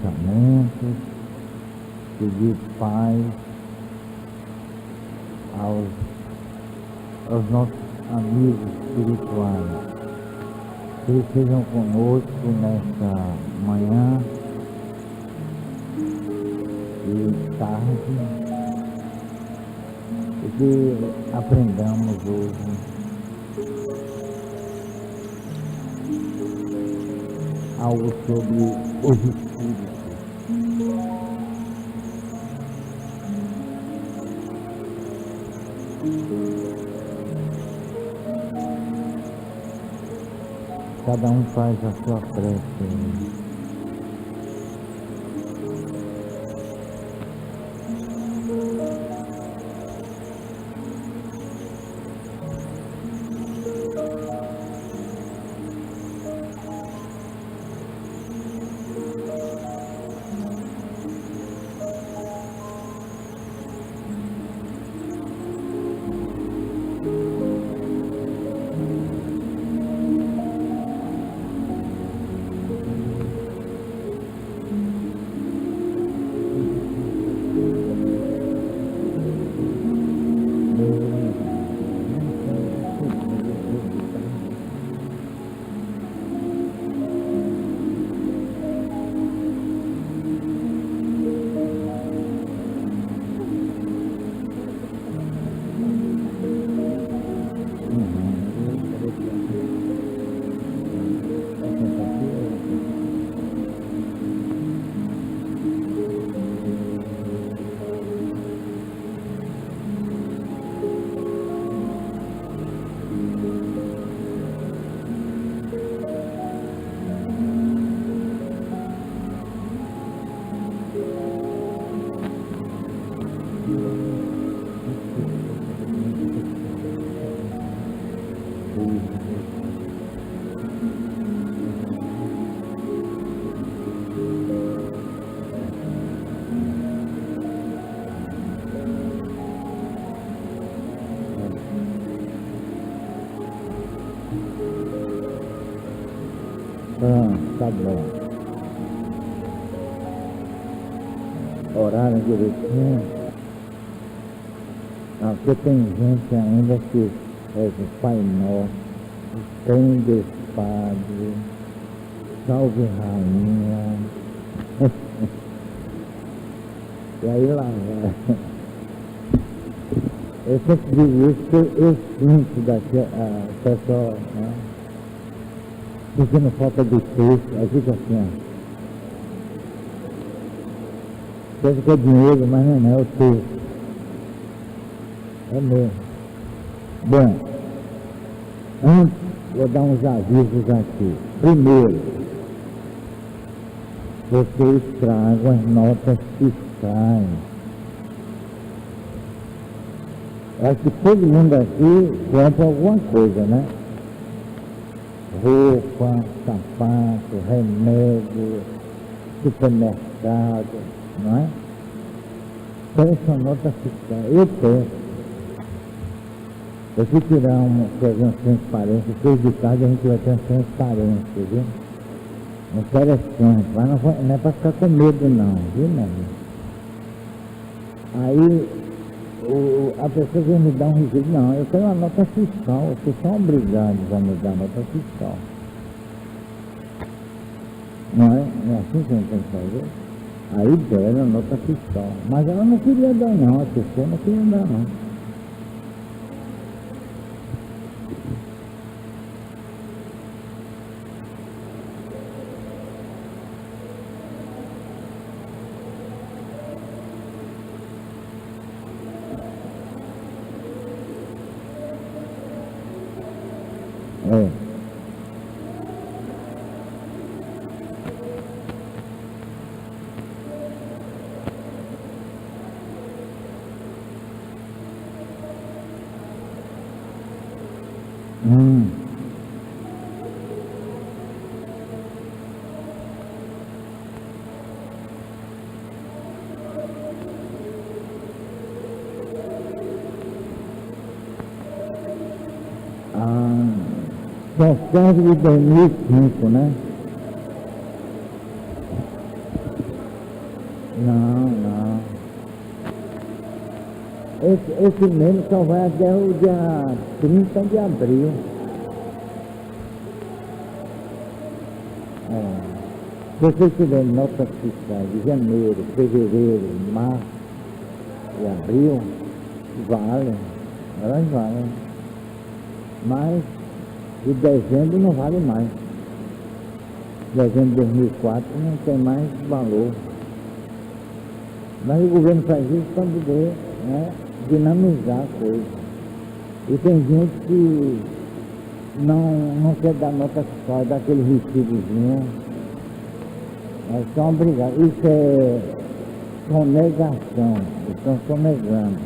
pensamentos, pedir paz aos nossos amigos espirituais, que eles estejam conosco nesta manhã e tarde, e que aprendamos hoje algo sobre os espíritos. Cada um faz a sua prece. Tá bom. Oraram direitinho. Porque tem gente ainda que faz o Pai Nosso, tem Deus Padre, Salve Rainha. E aí lá vai. Eu sempre digo isso, porque eu sinto daqui a pessoa, né? Porque não falta de texto, aí fica assim, ó. Pensa que é dinheiro, mas não é o texto. É mesmo. Bom, antes vou dar uns avisos aqui. Primeiro, vocês tragam as notas fiscais. Acho que todo mundo aqui compra alguma coisa, né? Roupa, sapato, remédio, supermercado, não é? Peça nota fiscal. Eu peço. Eu fui tirar fazer uma transparência, depois de tarde a gente vai ter uma transparência, viu? Interessante, mas não é para ficar com medo não, viu, meu amigo? Aí a pessoa vem me dar um registro, não, eu quero uma nota fiscal, vocês são obrigados a me dar nota fiscal. Não é? Não é assim que a gente tem que fazer? Aí deram a nota fiscal, mas ela não queria dar não, a pessoa não queria dar não. É. Só serve de 2005, né? Não. Esse mesmo só vai até o dia 30 de abril. Se você tiver notas fiscais de janeiro, fevereiro, março e abril, elas valem. Mas de dezembro não vale mais. Dezembro de 2004 não tem mais valor. Mas o governo faz isso para poder, né, dinamizar a coisa. E tem gente que não quer dar nota fiscal, dá aquele recibozinho. Mas são obrigados. Isso é sonegação. Estão sonegando.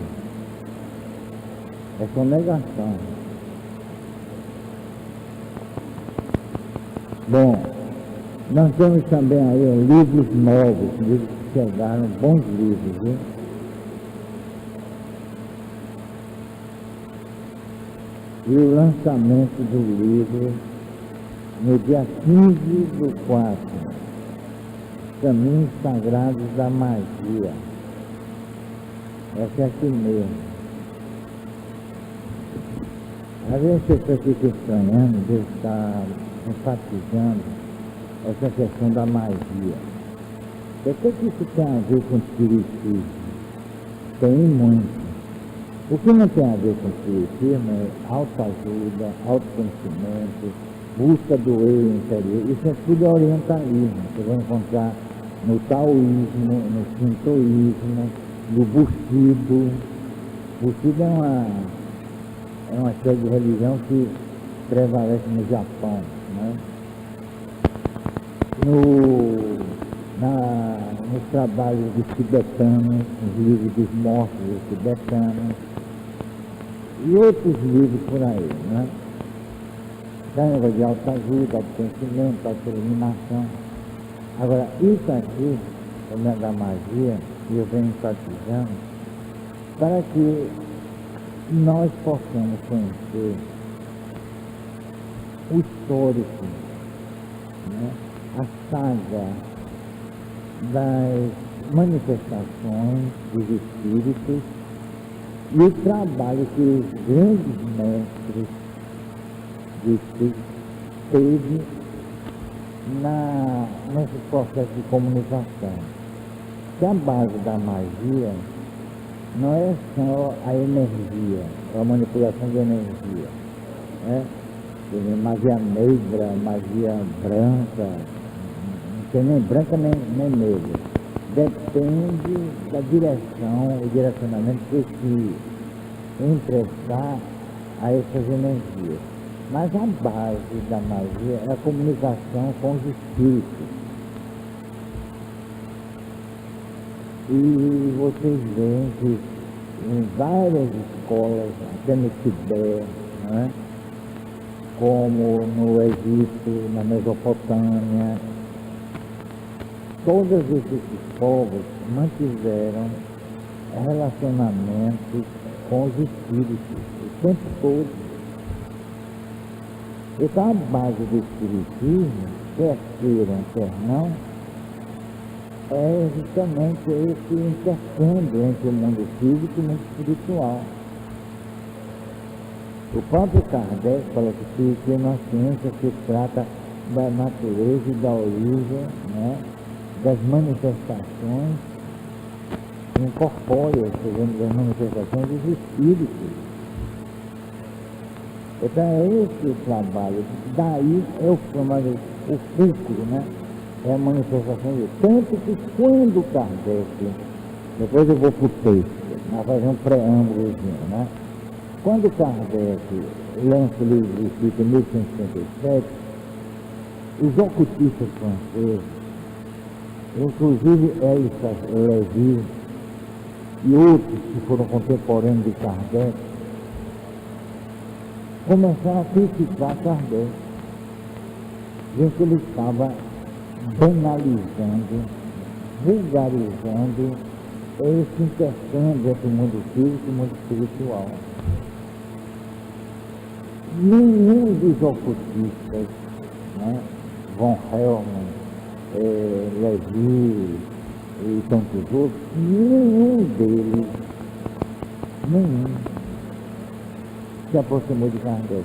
É sonegação. Bom, nós temos também aí livros novos, livros que chegaram, bons livros, viu? E o lançamento do livro no dia 15/4, Caminhos Sagrados da Magia. Essa é aqui mesmo. Às vezes a pessoa fica estranhando, Deus está enfatizando essa questão da magia. O que isso tem a ver com o espiritismo? Tem muito. O que não tem a ver com o espiritismo é autoajuda, autoconhecimento, busca do eu interior. Isso é tudo orientalismo. Você vai encontrar no taoísmo, no shintoísmo, no bushido. Bushido é uma espécie de religião que prevalece no Japão, né? Nos trabalhos dos tibetanos, os livros dos mortos dos tibetanos e outros livros por aí, né? Da de autoajuda, autoconhecimento, autoiluminação. Agora, isso aqui, como é da magia, e eu venho enfatizando, para que nós possamos conhecer o histórico, né? A saga das manifestações dos espíritos e o trabalho que os grandes mestres do espírito teve nesse processo de comunicação. Que a base da magia não é só a energia, a manipulação de energia, né? Magia negra, magia branca, não tem nem branca nem negra. Depende da direção, o direcionamento que se emprestar a essas energias. Mas a base da magia é a comunicação com os espíritos. E vocês veem que em várias escolas, até no Tibete, né? Como no Egito, na Mesopotâmia, todos esses povos mantiveram relacionamentos com os espíritos o tempo todo. Então a base do espiritismo, quer queiram, quer não, é justamente esse intercâmbio entre o mundo físico e o mundo espiritual. O próprio Kardec fala que o espiritismo é uma ciência que trata da natureza e da origem, né, das manifestações incorpóreas, das manifestações dos espíritos. Então é esse o trabalho. Daí é o chamado o fulcro, né? É a manifestação de tanto que quando Kardec, depois eu vou para o texto, mas fazer um preâmbulozinho, né? Quando Kardec lança o livro do Espírito em 1857, os ocultistas franceses, inclusive Elisas Lévy e outros que foram contemporâneos de Kardec, começaram a criticar Kardec. Dizendo que ele estava banalizando, vulgarizando esse intercâmbio entre o mundo físico e o mundo espiritual. Nenhum dos ocultistas, né, von Hellman, Lévy, e tantos outros, nenhum deles, nenhum, se aproximou de Kardec.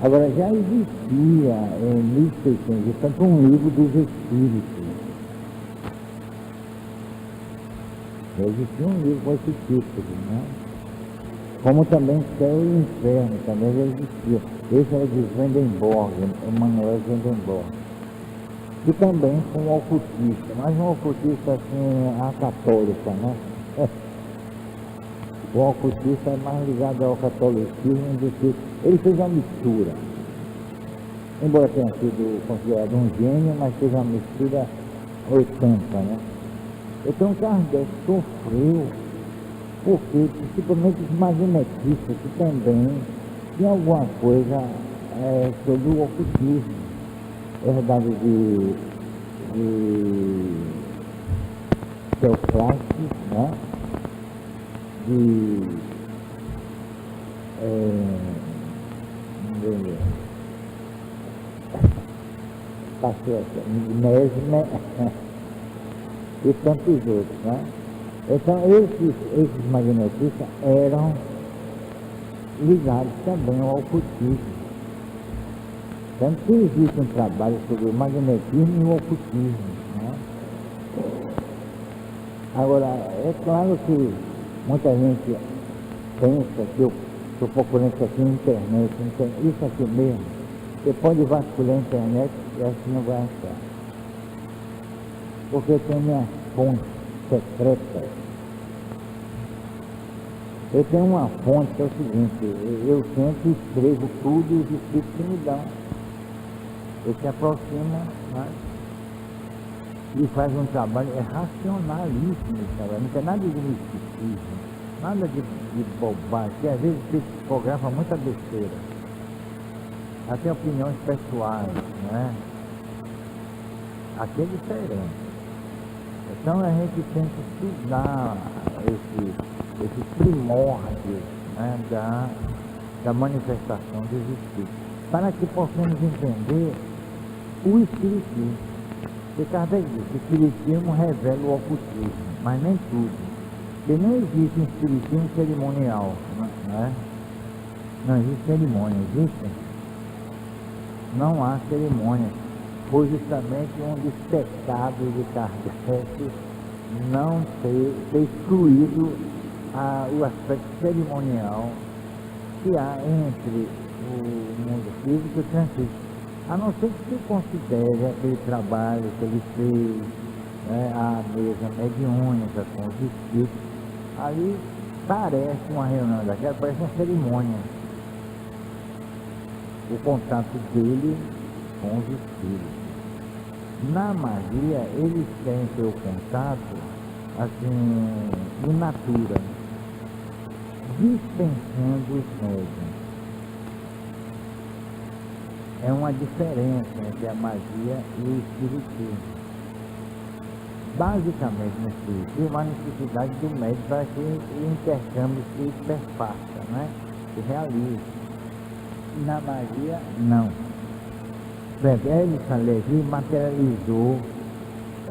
Agora, já existia em 1600 um livro dos Espíritos. Já existia um livro com esse título, né? Como também Céu e Inferno, também já existia. Esse era de Swedenborg, Emmanuel Swedenborg. E também com um ocultista, mas um ocultista assim, a católica, né? O ocultista é mais ligado ao catolicismo do que... Ele fez uma mistura. Embora tenha sido considerado um gênio, mas fez uma mistura 80, né? Então Kardec sofreu, porque principalmente os magnetistas que também tinham alguma coisa sobre o ocultismo. Herdade de Teofrastes, né? De Mesmer e tantos outros, né? Então esses magnetistas eram ligados também ao ocultismo. Tanto que existe um trabalho sobre o magnetismo e o ocultismo, né? Agora, é claro que muita gente pensa que eu estou procurando isso aqui na internet, isso aqui mesmo. Você pode vasculhar a internet e assim não vai achar. Porque tem minha fonte secreta. Eu tenho uma fonte que é o seguinte, eu sempre escrevo tudo e os espíritos que me dão. Ele se aproxima, né? E faz um trabalho, é racionalíssimo esse trabalho, não tem nada de misticismo, nada de bobagem, que às vezes se tipografa muita besteira, até opiniões pessoais, né? Aqui é diferente. Então a gente tem que estudar esse primórdio, né, da manifestação dos espíritos, para que possamos entender o espiritismo. Porque Kardec diz que o espiritismo revela o ocultismo, mas nem tudo. Porque não existe um espiritismo cerimonial, né? Não existe cerimônia, existe? Não há cerimônia. Foi justamente um dos pecados de Kardec não ter excluído o aspecto cerimonial que há entre o mundo físico e o transfísico. A não ser que se considere aquele trabalho que ele fez, né, a mesa mediúnica com os espíritos, ali parece uma reunião daquela, parece uma cerimônia. O contato dele com os espíritos. Na magia, eles têm seu contato, assim, in natura, dispensando os médiuns. É uma diferença entre a magia e o espiritismo. Basicamente, no espiritismo, há necessidade do médium para que o intercâmbio se perfaça, né? Se realize. Na magia, não. Por exemplo, Elissa Levi materializou,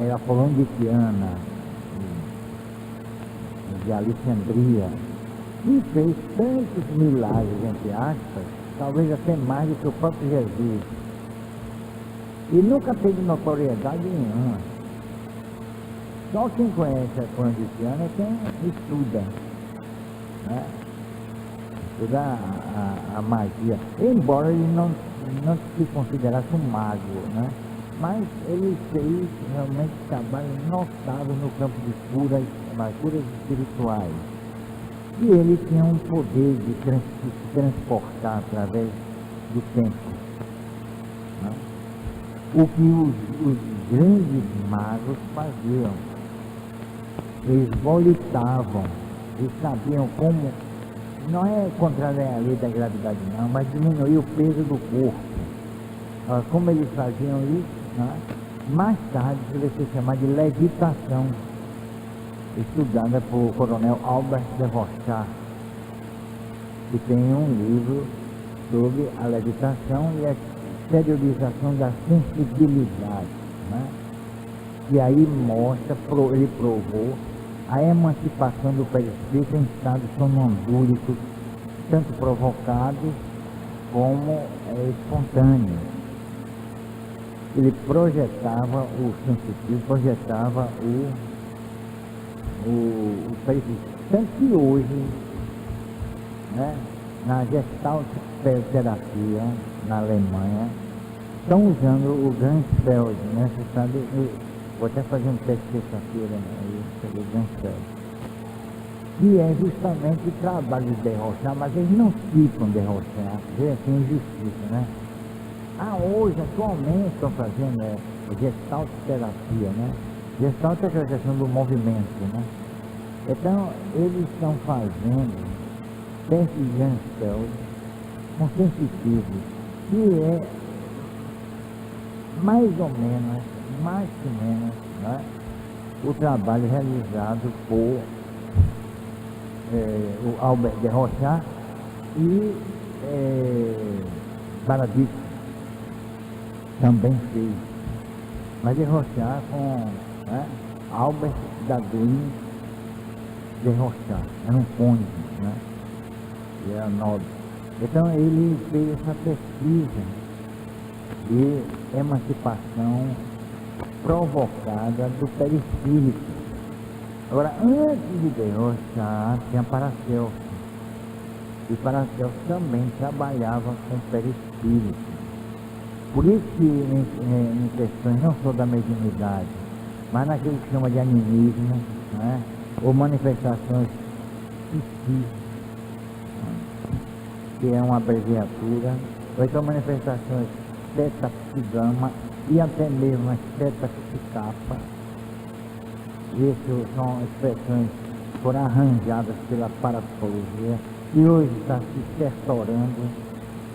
ela falando de Tiana, de Alexandria, e fez tantos milagres, entre aspas, talvez até mais do que o próprio Jesus. E nunca teve notoriedade nenhuma. Só quem conhece a Cona de Tiana é quem estuda, né? Estuda a magia. Embora ele não se considerasse um mago, né? Mas ele fez realmente trabalho notável no campo de curas espirituais. E ele tinha um poder de se transportar através do tempo, né? O que os grandes magos faziam. Eles volitavam e sabiam como, não é contrário à lei da gravidade não, mas diminuir o peso do corpo. Como eles faziam isso, né? Mais tarde vai ser chamado de levitação, estudada por coronel Albert de Rochat, que tem um livro sobre a levitação e a exteriorização da sensibilidade, né? E aí mostra, ele provou a emancipação do perispírito em estado sonambúlico, tanto provocado como espontâneo. Ele projetava o sensitivo, projetava o perispírito. Tanto que hoje, né, na Gestalt terapia na Alemanha, estão usando o Gansfeld, né? Você sabe, vou até fazer um teste sexta-feira aí sobre o Gansfeld, que é justamente o trabalho de derrochar, mas eles não citam derrochar, é assim, injustiça, né? Hoje, atualmente, estão fazendo Gestalt terapia, né? Gestalt é a questão do movimento, né? Então, eles estão fazendo teste de Gansfeld com sensitivos, que é mais ou menos, né, o trabalho realizado por o Albert de Rochat e Baradit também fez, mas de Rochat com Albert Dadouin de Rochat, era um conde, né, e era nobre. Então ele fez essa pesquisa de emancipação provocada do perispírito. Agora, antes de Derrochar, tinha Paracelso. E Paracelso também trabalhava com perispírito. Por isso que em questões não só da mediunidade, mas naquilo que chama de animismo, né, ou manifestações psíquicas, que é uma abreviatura, ou então manifestações theta psi-gama e até mesmo as theta psi-kappa. Isso são expressões que foram arranjadas pela parapsicologia e hoje está se certorando,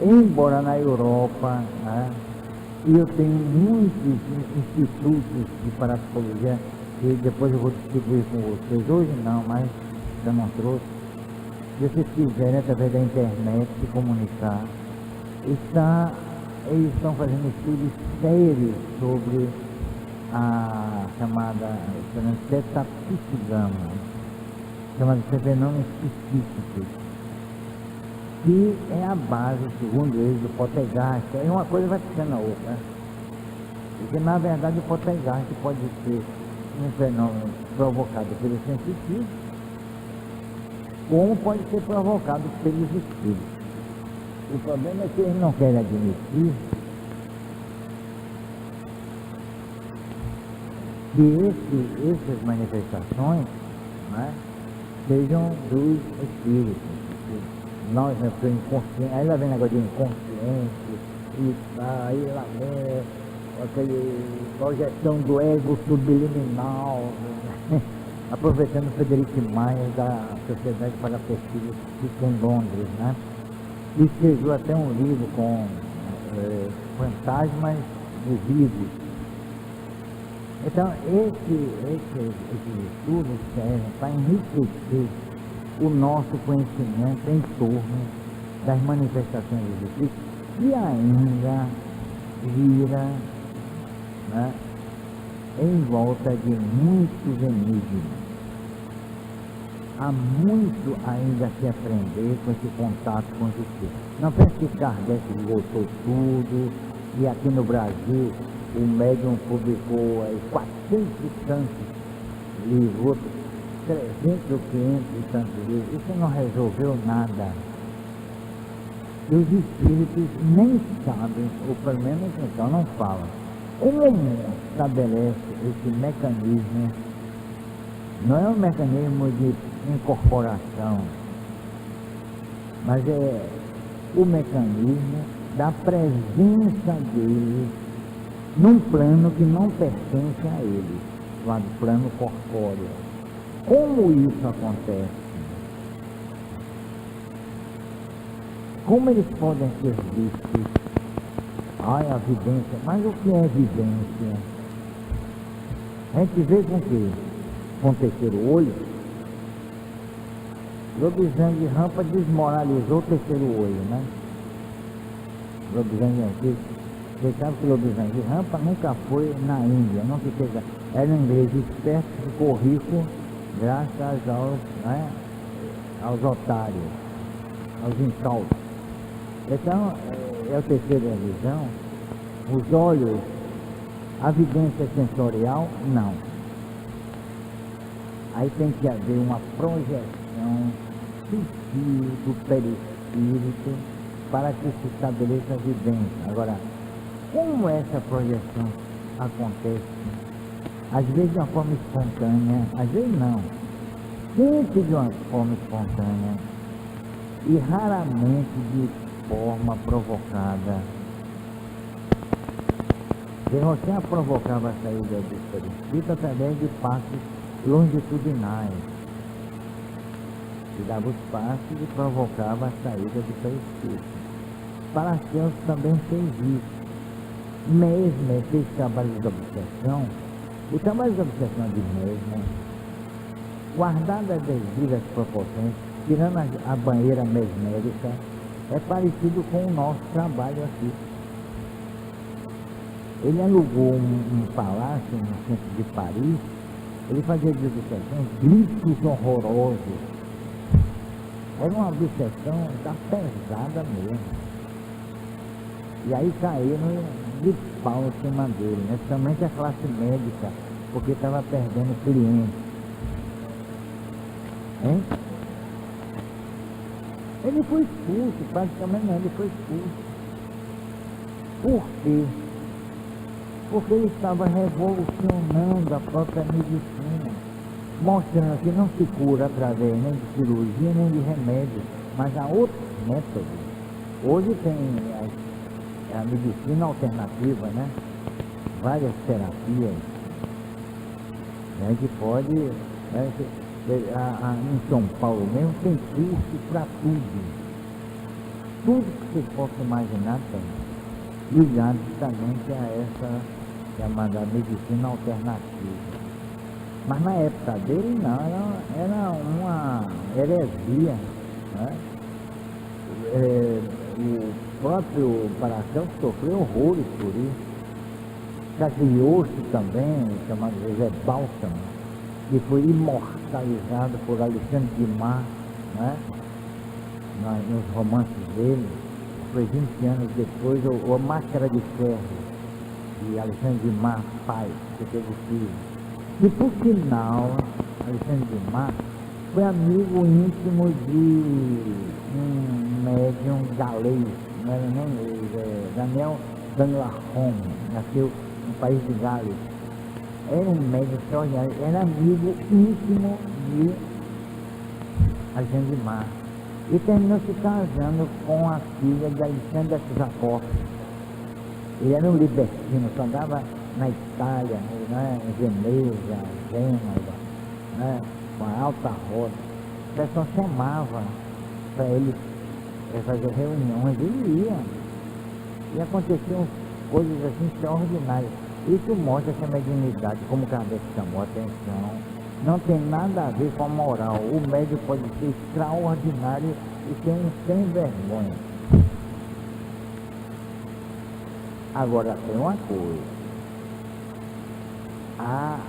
embora na Europa, né, e eu tenho muitos institutos de parapsicologia que depois eu vou distribuir com vocês, hoje não, mas já não trouxe. Se vocês quiserem, através da internet, se comunicar, eles estão fazendo estudos sérios sobre a chamada theta psi-gama, chamada fenômenos psíquicos, que é a base, segundo eles, do poltergeist. Aí uma coisa vai ficando a outra, porque na verdade o poltergeist pode ser um fenômeno provocado pelo sensitivo, como pode ser provocado pelos espíritos. O problema é que eles não querem admitir que essas manifestações, né, sejam dos espíritos. Nós, né, inconsciente, aí lá vem negócio de inconsciente, e aí lá vem aquele projeção do ego subliminal, né? Aproveitando o Frederic Maia da Sociedade para a Pesquisa Psíquica em Londres, né? E escreveu até um livro com fantasmas vivos. Então, esses estudos servem para enriquecer o nosso conhecimento em torno das manifestações dos espíritos, e ainda vira, né, em volta de muitos enigmas. Há muito ainda a se aprender com esse contato com os espíritos. Não pense que Kardec esgotou tudo, e aqui no Brasil o médium publicou 400 e tantos livros, 300 ou 500 e tantos livros. Isso não resolveu nada. E os espíritos nem sabem, ou pelo menos então não falam, como estabelece esse mecanismo. Não é um mecanismo de incorporação, mas é o mecanismo da presença dele num plano que não pertence a ele, chamado plano corpóreo. Como isso acontece? Como eles podem ser vistos? A vidência. Mas o que é evidência? A gente vê com o quê? Com o terceiro olho. Lobisang de Rampa desmoralizou o terceiro olho, né? Lobisang antigo. Você sabe que o lobisomem de rampa nunca foi na Índia, não que seja, era um inglês esperto, ficou rico graças aos, né, aos otários, aos incautos. Então, é a terceira visão, os olhos, a vidência sensorial, não. Aí tem que haver uma projeção sutil do perispírito para que se estabeleça a vidência. Agora, como essa projeção acontece? Às vezes de uma forma espontânea, às vezes não. Sempre de uma forma espontânea e raramente de forma provocada. Você provocava a saída do perispírito através de passos longitudinais. Se dava os passos e provocava a saída do perispírito. Paracelso também fez isso. Mesmer fez trabalhos de obsessão. O trabalho de obsessão de Mesmer, guardado as devidas proporções, tirando a banheira mesmérica, é parecido com o nosso trabalho aqui. Ele alugou um palácio no centro de Paris. Ele fazia de obsessão gritos horrorosos. Era uma obsessão da pesada mesmo. E aí caíram de pau em cima dele, né? Principalmente a classe médica, porque estava perdendo clientes. Hein? Ele foi expulso, praticamente não, ele foi expulso. Por quê? Porque ele estava revolucionando a própria medicina, mostrando que não se cura através nem de cirurgia, nem de remédio, mas há outros métodos. Hoje tem a medicina alternativa, né? Várias terapias, né? Que pode, né? Em São Paulo mesmo tem curso para tudo. Tudo que você possa imaginar tem, ligado justamente a essa chamada medicina alternativa. Mas na época dele não, era uma heresia, né? O próprio Paracelso sofreu horrores por isso. Cagliostro também, chamado José Bálsamo, que foi imortalizado por Alexandre Dumas, né? Nos romances dele. Foi 20 anos depois, a Máscara de Ferro, de Alexandre Dumas, pai, que teve filho. E por final, Alexandre Dumas foi amigo íntimo de um médium galês, não era nem inglês, Daniel Danglars, nasceu no país de Gales. Era um médium extraordinário, era amigo íntimo de Alexandre Dumas. E terminou se casando com a filha de Alexandre Zapop. Ele era um libertino, só andava na Itália, né, em Veneza, Gênova, né, com a alta roda. O pessoal chamava para ele fazer reuniões, ele ia. E aconteciam coisas assim extraordinárias. Isso mostra que a mediunidade, como Kardec chamou a atenção, não tem nada a ver com a moral. O médium pode ser extraordinário e ser um sem vergonha. Agora tem uma coisa.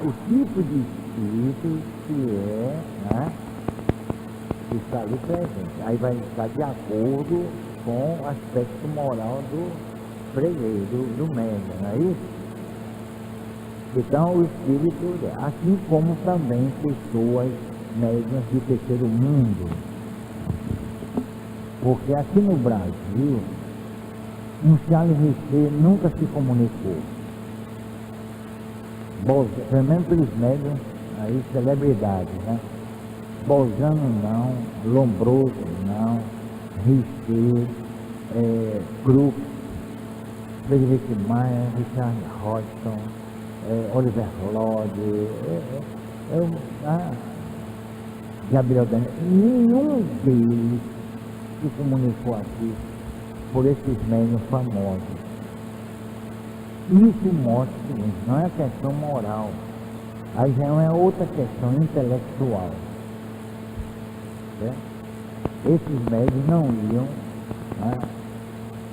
O tipo de espírito que é, né, que está ali presente. Aí vai estar de acordo com o aspecto moral do freguês, do médium, não é isso? Então o espírito, assim como também pessoas médiuns de terceiro mundo. Porque aqui no Brasil, um Charles Richter nunca se comunicou. Pelo menos pelos médiuns, aí celebridades, né? Bolzano não, Lombroso não, Richter, Krupp, Frederick Maia, Richard Hodgson, Oliver Lodge, Gabriel Daniel, nenhum deles se comunicou aqui por esses médiuns famosos. Isso mostra o seguinte, não é questão moral, aí já é outra questão intelectual. Certo? Esses médiuns não iam, né,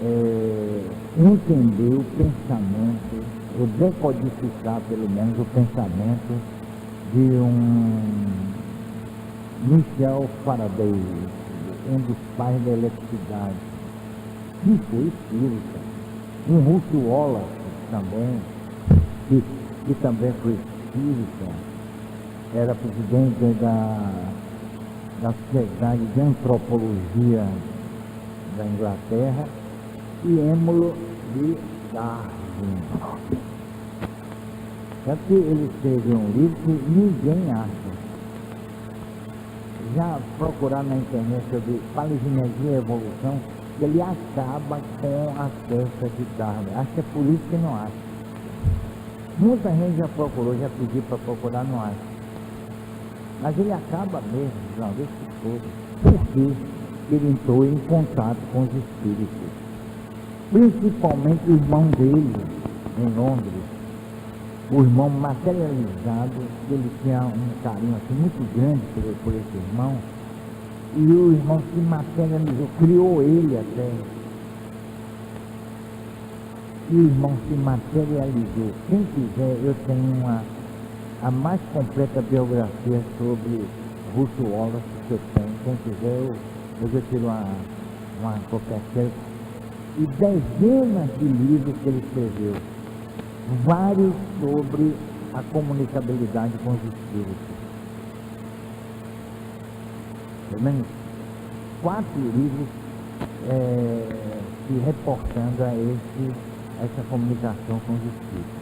entender o pensamento, ou decodificar pelo menos o pensamento de Michel Faraday, um dos pais da eletricidade, que foi espírita. Um Russell Wallace também, que também foi espírita, era presidente da Sociedade de Antropologia da Inglaterra, e Émulo de Darwin. Só que ele escreveu um livro que ninguém acha. Já procurar na internet sobre paleogenesia e evolução, ele acaba com as peças de Darwin. Acho que é por isso que não acha. Muita gente já procurou, já pediu para procurar, não acha. Mas ele acaba mesmo, de uma vez por todas, porque ele entrou em contato com os espíritos. Principalmente o irmão dele, em Londres. O irmão materializado, ele tinha um carinho assim, muito grande por esse irmão. E o irmão se materializou, criou ele até. E o irmão se materializou. Quem quiser, eu tenho a mais completa biografia sobre Russell Wallace que eu tenho. Quem quiser, eu tiro uma qualquer. E dezenas de livros que ele escreveu. Vários sobre a comunicabilidade com os espíritos. Pelo menos 4 livros se reportando a essa comunicação com os espíritos.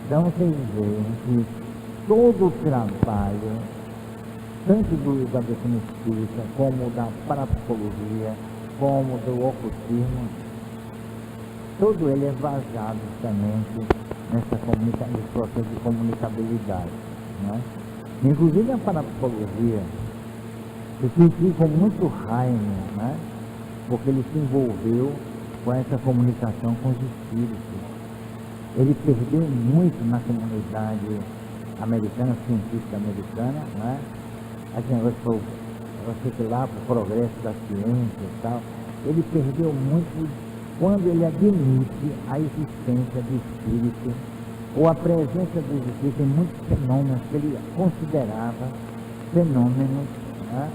Então vocês veem que todo o trabalho, tanto da doutrina espírita, como da parapsicologia, como do ocultismo, todo ele é baseado justamente nesse processo de comunicabilidade. Né? Inclusive a parapsicologia, eu critico muito Heine, né? Porque ele se envolveu com essa comunicação com os espíritos. Ele perdeu muito na comunidade americana, científica americana, né? Assim, você lá para o progresso da ciência e tal. Ele perdeu muito quando ele admite a existência de espíritos, ou a presença dos espíritos em muitos fenômenos que ele considerava fenômenos, né,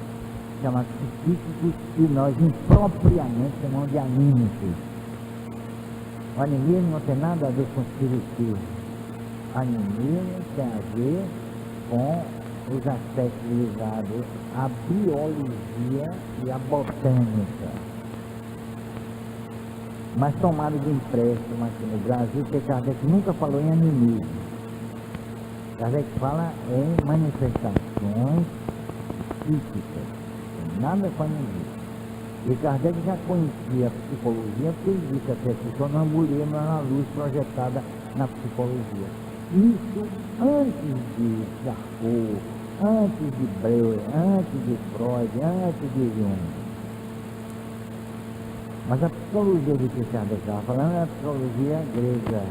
chamados psíquicos, que nós impropriamente chamamos de anímicos. O animismo não tem nada a ver com espiritismo. O animismo tem a ver com os aspectos ligados à biologia e à botânica. Mas tomaram de empréstimo aqui no Brasil, porque Kardec nunca falou em animismo. Kardec fala em manifestações psíquicas, nada com animismo. E Kardec já conhecia a psicologia, porque ele disse até que o sonambulismo era a luz projetada na psicologia. Isso antes de Charcot, antes de Breuer, antes de Freud, antes de Jung. Mas a psicologia de que Kardec estava falando era a psicologia grega,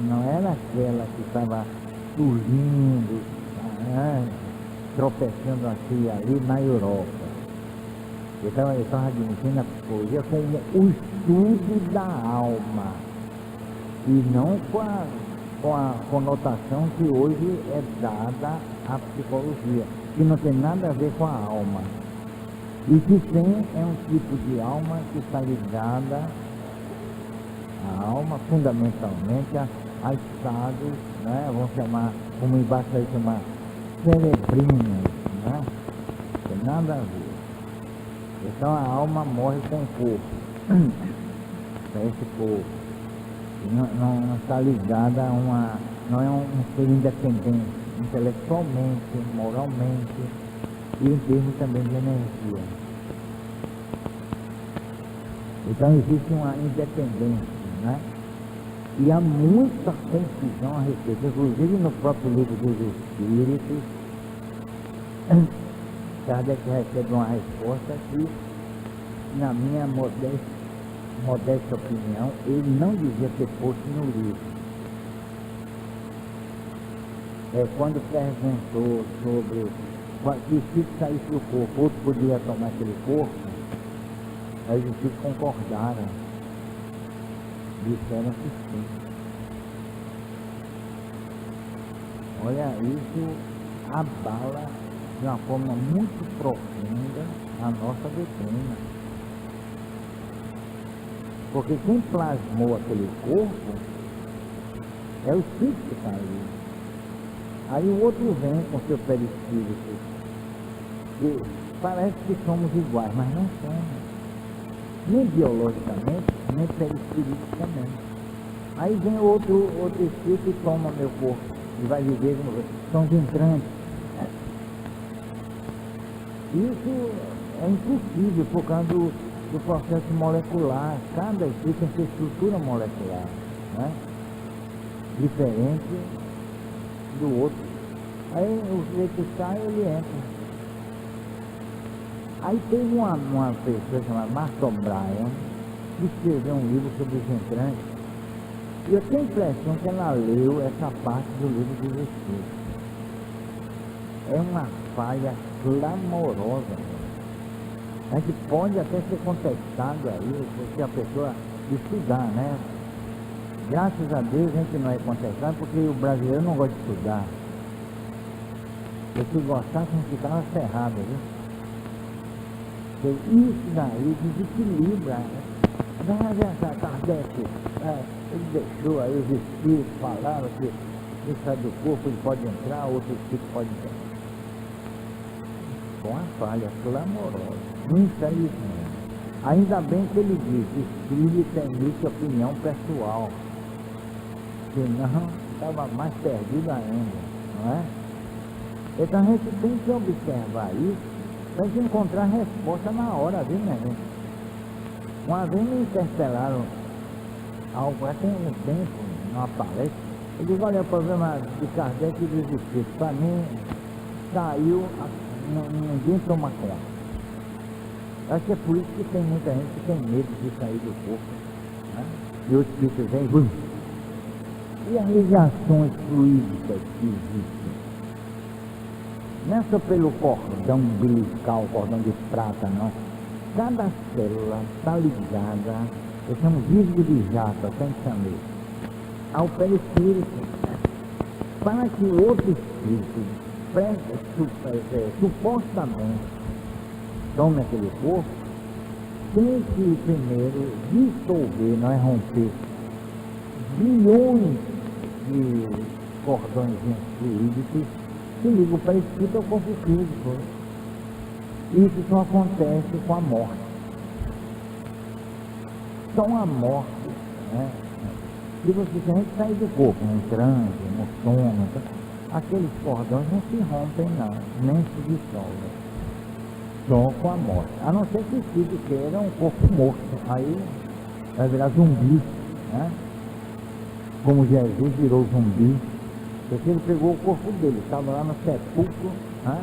não era aquela que estava surgindo, tropeçando aqui e ali na Europa. Então ele estava admitindo a psicologia como o estudo da alma, e não com a conotação que hoje é dada à psicologia, que não tem nada a ver com a alma. E que tem é um tipo de alma que está ligada à alma, fundamentalmente, a estados, né, vamos chamar, como embaixo aí chamar, cerebrinos, né? Não tem nada a ver. Então a alma morre com o corpo, para esse corpo. E não está ligada a não é um ser independente, intelectualmente, moralmente, e em termos também de energia. Então existe uma independência, né? E há muita confusão a respeito, inclusive no próprio livro dos Espíritos, Kardec recebe uma resposta que, na minha modesta opinião, ele não devia ter posto no livro. Quando perguntou sobre se o espírito saísse do corpo, outro podia tomar aquele corpo, aí os espíritos concordaram. Disseram que sim. Olha, isso abala de uma forma muito profunda a nossa doutrina. Porque quem plasmou aquele corpo é o espírito que está ali. Aí o outro vem com seu perispírito. E parece que somos iguais, mas não somos. Nem biologicamente, nem perispiriticamente. Aí vem outro espírito e toma meu corpo e vai viver com você. São os entrantes. Isso é impossível por causa do processo molecular. Cada espírito tem sua estrutura molecular, né? Diferente do outro. Aí o sujeito sai, ele entra. Aí teve uma pessoa chamada Martha O'Brien que escreveu um livro sobre os entrantes. E eu tenho a impressão que ela leu essa parte do livro dos Espíritos. É uma falha clamorosa. A gente pode até ser contestado aí, porque a pessoa estudar, né? Graças a Deus a gente não é contestado, porque o brasileiro não gosta de estudar. Se gostasse, a gente ficava ferrado, viu? Isso daí desequilibra. Kardec, ele deixou aí os espíritos, falaram que quem sai do corpo ele pode entrar, outro espírito pode entrar. Com uma falha clamorosa, infelizmente. Ainda bem que ele disse, espírito emite opinião pessoal. Senão, estava mais perdido ainda, não é? Então a gente tem que observar isso para a gente encontrar resposta na hora, viu, minha gente? Uma vez me interpelaram algo, tem um tempo, numa palestra, eu digo, olha, o problema de Kardec e dos espíritos, para mim, saiu, ninguém toma conta. Acho que é por isso que tem muita gente que tem medo de sair do corpo, né? E os espíritos vêm, e as ligações fluídicas que existem? Não é só pelo cordão umbilical, cordão de prata, não. Cada célula está ligada, eu chamo visgo de jato, até chamei, ao perispírito, para que o outro espírito supostamente tome aquele corpo, tem que primeiro dissolver, não é romper, bilhões de cordões fluídicos que ligam o perispírito ao corpo físico. Isso só acontece com a morte. Só a morte, né? Se você tem que sair do corpo, no transe, no sono, aqueles cordões não se rompem não, nem se dissolvem. Só com a morte. A não ser que o espírito queira um corpo morto. Aí vai virar zumbi, né? Como Jesus virou zumbi. Porque ele pegou o corpo dele, estava lá no sepulcro, né?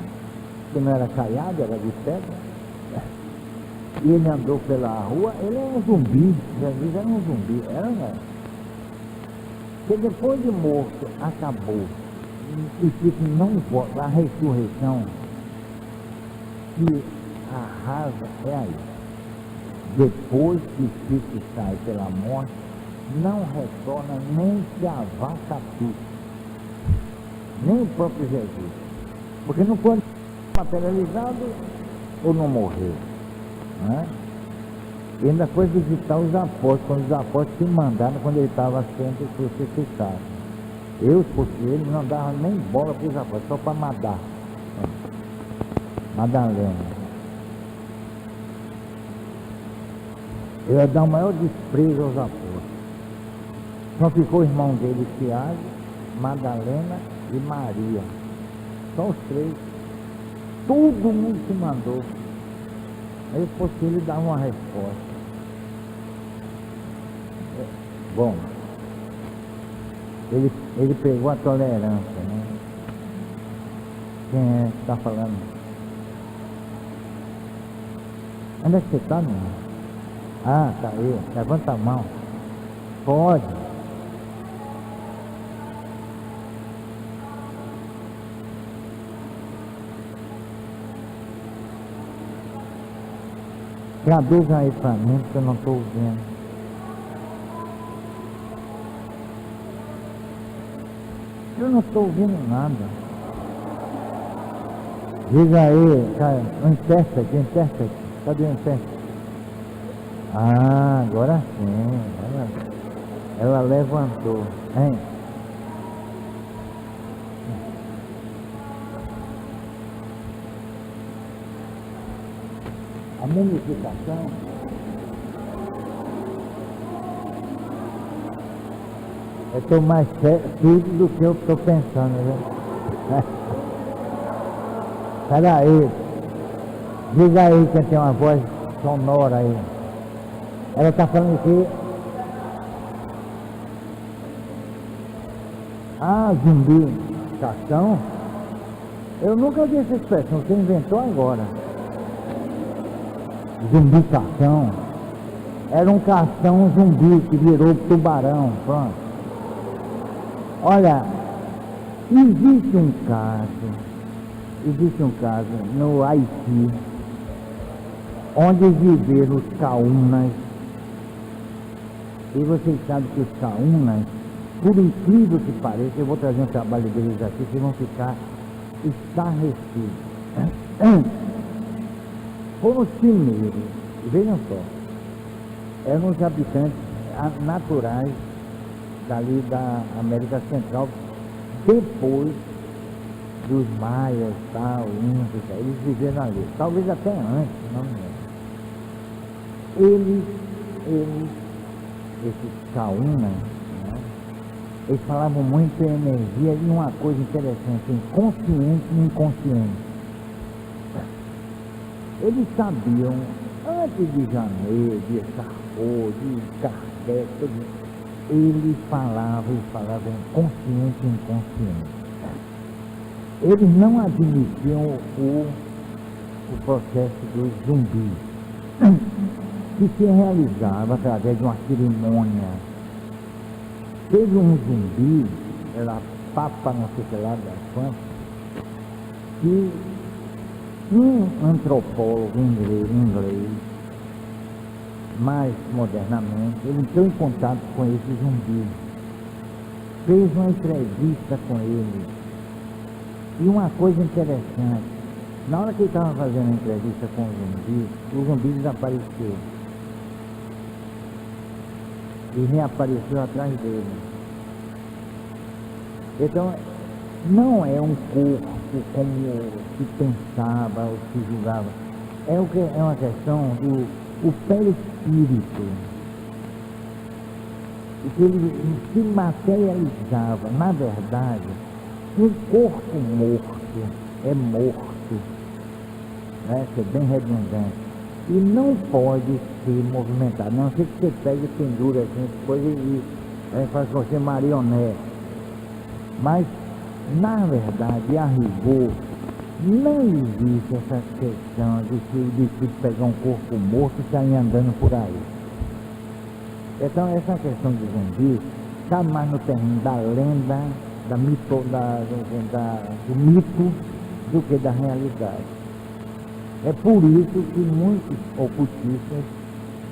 Que não era caiado, era de pedra, e ele andou pela rua, ele era um zumbi, Jesus era um zumbi, era não era? Porque depois de morto, acabou, o espírito não volta, a ressurreição que arrasa é aí. Depois que o espírito sai pela morte, não retorna nem se a vaca tudo, nem o próprio Jesus, porque não foi materializado ou não morreu, né? E ainda foi visitar os apóstolos, quando os apóstolos se mandaram quando ele estava sendo crucificado. Eu, se fosse ele, não dava nem bola para os apóstolos, só para Madá, Madalena. Eu ia dar o maior desprezo aos apóstolos. Só ficou o irmão dele, Tiago, Madalena e Maria. Só os três. Todo mundo se mandou. Aí se fosse ele dava uma resposta. Bom, ele pegou a tolerância, né? Quem é que está falando? Onde é que você está, meu irmão? Ah, tá aí. Levanta a mão. Pode. Traduza aí para mim, porque eu não estou vendo. Eu não estou ouvindo nada. Diga aí, cara, o intérprete. Cadê o intérprete? Ah, agora sim. Ela levantou. Hein? A mumificação eu estou mais tudo do que eu estou pensando, viu? Peraí, diga aí que tem uma voz sonora aí. Ela está falando aqui. Ah, zumbificação? Eu nunca vi essa expressão, você inventou agora. Zumbificação. Era um cação zumbi que virou tubarão, pronto. Olha, existe um caso no Haiti, onde viveram os caunas, e vocês sabem que os caunas, por incrível que pareça, eu vou trazer um trabalho deles aqui, vocês vão ficar estarrecidos. Foram os primeiros, vejam só, eram os habitantes naturais dali da América Central, depois dos maias, tal, incas, eles viveram ali, talvez até antes, não me lembro. Esses caunas, né, eles falavam muito em energia e uma coisa interessante, em consciente e inconsciente. Eles sabiam, antes de Janeiro, de Sarko, de Kardec, eles falavam consciente e inconsciente. Eles não admitiam o processo dos zumbis, que se realizava através de uma cerimônia. Teve um zumbi, era Papa não sei que lá da França, que um antropólogo inglês, mais modernamente, ele entrou em contato com esse zumbi, fez uma entrevista com ele. E uma coisa interessante, na hora que ele estava fazendo a entrevista com o zumbi desapareceu. E reapareceu atrás dele. Então, não é um corpo como se pensava ou se julgava. É uma questão do perispírito. E que ele se materializava. Na verdade, um corpo morto é morto. Né? Isso é bem redundante. E não pode ser movimentado. Não sei que você pega e pendura assim, depois e faz com você marionete. Mas, na verdade, a rigor, não existe essa questão de pegar um corpo morto e sair andando por aí. Então, essa questão de zumbi está mais no terreno da lenda, do mito, do que da realidade. É por isso que muitos ocultistas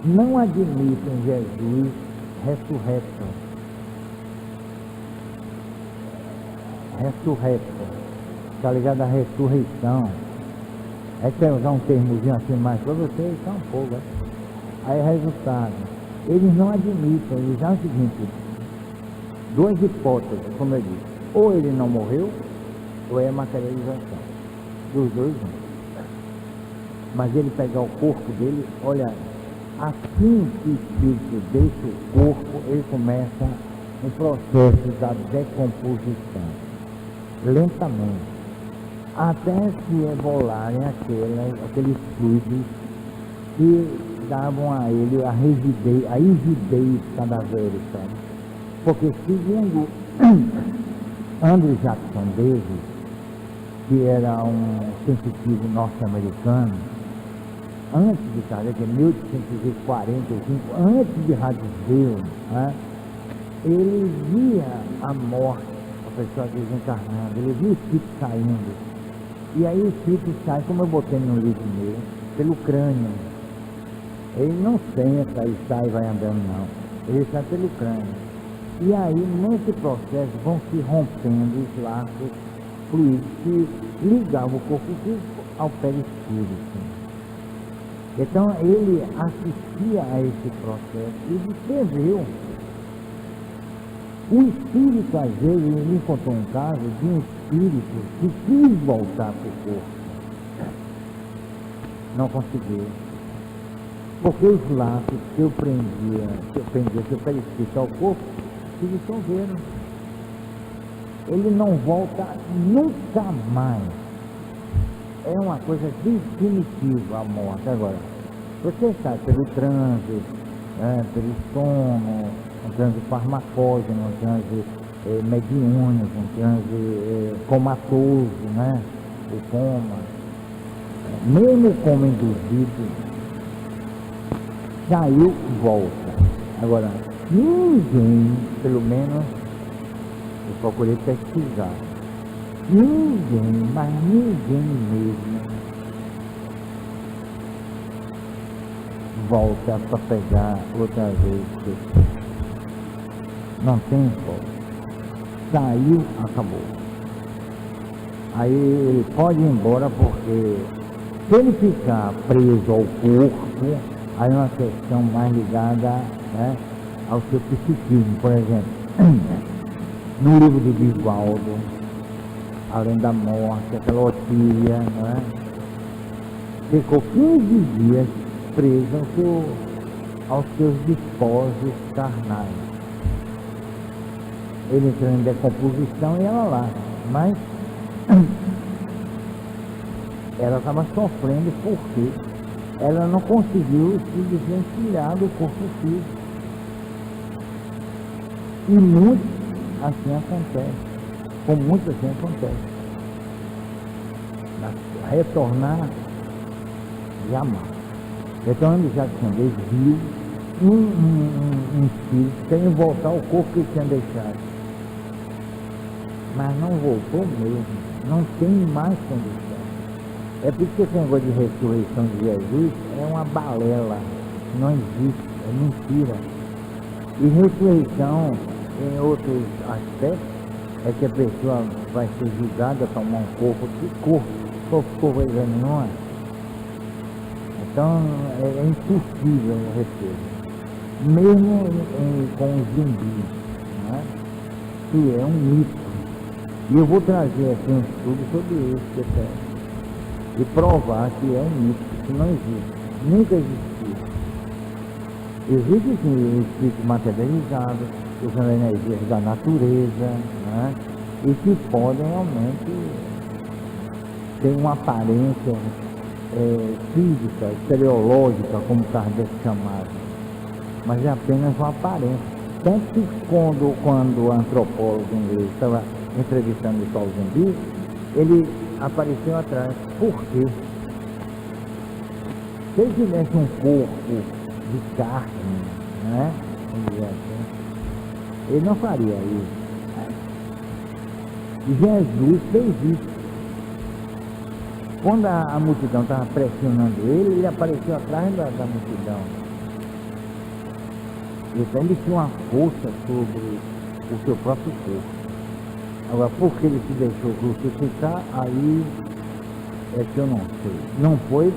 não admitem Jesus ressurreto. Está ligado à ressurreição. É que usar um termozinho assim mais para vocês, só um pouco. Aí é resultado. Eles não admitem, eles dizem o seguinte, duas hipóteses, como eu disse. Ou ele não morreu, ou é materialização. Dos dois juntos. Mas ele pegar o corpo dele, olha, assim que o espírito deixa o corpo, ele começa um processo da decomposição, lentamente, até se evolarem aqueles fluidos que davam a ele a rigidez cadavérica. Porque segundo Andrew Jackson Davis, que era um científico norte-americano, antes de Kardec, em 1845, antes de Radziwiłł, né, ele via a morte, a pessoa desencarnando, ele via o espírito saindo. E aí o espírito sai, como eu botei no livro meu, pelo crânio. Ele não senta e sai e vai andando, não. Ele sai pelo crânio. E aí, nesse processo, vão se rompendo os laços fluidos que ligavam o corpo físico ao perispírito. Então, ele assistia a esse processo e descreveu. O espírito, às vezes, ele encontrou um caso de um espírito que quis voltar para o corpo. Não conseguiu. Porque os laços que eu prendia seu perispírito ao corpo, se dissolveram. Ele não volta nunca mais. É uma coisa definitiva a morte. Agora, você sabe, pelo transe, pelo sono, um transe farmacógeno, um transe mediúnico, um transe comatoso, né? O coma. Mesmo o coma induzido, saiu e volta. Agora, ninguém, pelo menos, eu procurei pesquisar, ninguém, mas ninguém mesmo, volta para pegar outra vez. Não tem volta. Saiu, acabou. Aí ele pode ir embora, porque se ele ficar preso ao corpo, aí é uma questão mais ligada, né, ao seu psiquismo. Por exemplo, no livro de Divaldo, Além da Morte, aquela Otília, né, ficou 15 dias preso aos seus despojos carnais. Ele entrou em decomposição e ela lá, mas ela estava sofrendo porque ela não conseguiu se desvencilhar do corpo físico. E muito assim acontece, com muita assim acontece. Retornar, jamais. Então ele já tinha viu um espírito sem voltar ao corpo que tinha deixado. Mas não voltou mesmo, não tem mais condição. É por isso que esse negócio de ressurreição de Jesus é uma balela, não existe, é mentira. E ressurreição, em outros aspectos, é que a pessoa vai ser julgada a tomar um corpo. Que corpo? Corpo coisa nenhuma. Então é impossível o retorno. Mesmo com os zumbis, né? Que é um mito. E eu vou trazer aqui um estudo sobre isso e provar que é um mito, que não existe, nunca existiu. Existe sim o espírito materializado, usando energias da natureza, né? E que podem realmente ter uma aparência física, estereológica, como Kardec chamava, mas é apenas uma aparência. Tanto que quando o antropólogo inglês estava entrevistando o Paulo Zumbi, ele apareceu atrás. Por quê? Se ele tivesse um corpo de carne, né? Vamos dizer assim, ele não faria isso. E Jesus fez isso. Quando a multidão estava pressionando ele apareceu atrás da multidão. Então ele tinha uma força sobre o seu próprio corpo. Agora, por que ele se deixou crucificar, aí é que eu não sei. Não foi,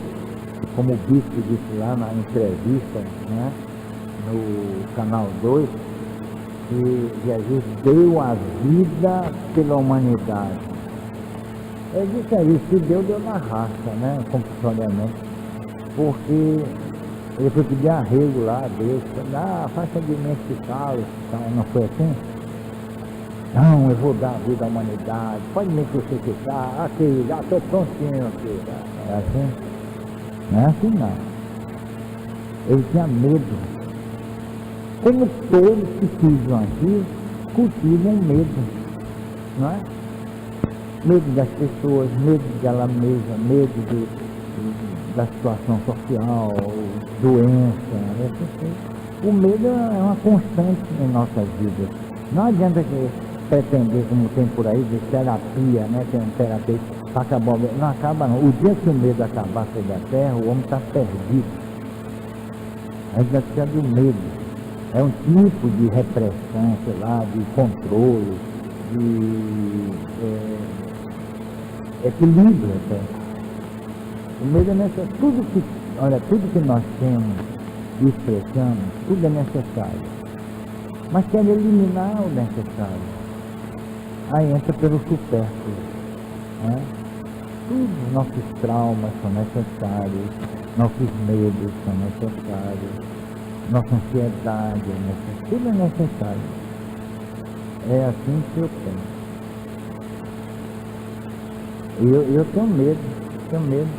como o bispo disse lá na entrevista, né, no canal 2, que Jesus deu a vida pela humanidade. Ele disse aí, se deu na raça, né, compulsoriamente, porque ele foi pedir arrego lá a Deus, faça de mim esse cálice, não foi assim? Não, eu vou dar a vida à humanidade, pode me crucificar, aqui, já estou prontinho aqui. É assim? Não é assim não. Ele tinha medo. Como todos que pisam aqui, cultivam medo, não é? Medo das pessoas, medo dela mesma, medo da situação social, doença, assim. O medo é uma constante em nossas vidas. Não adianta pretender, como tem por aí, de terapia, né? Tem um terapeuta para acabar o medo. Não acaba não. O dia que o medo acabar sobre a terra, o homem está perdido. A gente precisa do medo. É um tipo de repressão, sei lá, de controle, de equilíbrio até. O medo é necessário. Tudo que nós temos e expressamos, tudo é necessário. Mas quer eliminar o necessário. Aí entra pelo supérfluo. Né? Todos os nossos traumas são necessários, nossos medos são necessários, nossa ansiedade é necessária, tudo é necessário. É assim que eu penso. Eu tenho medo.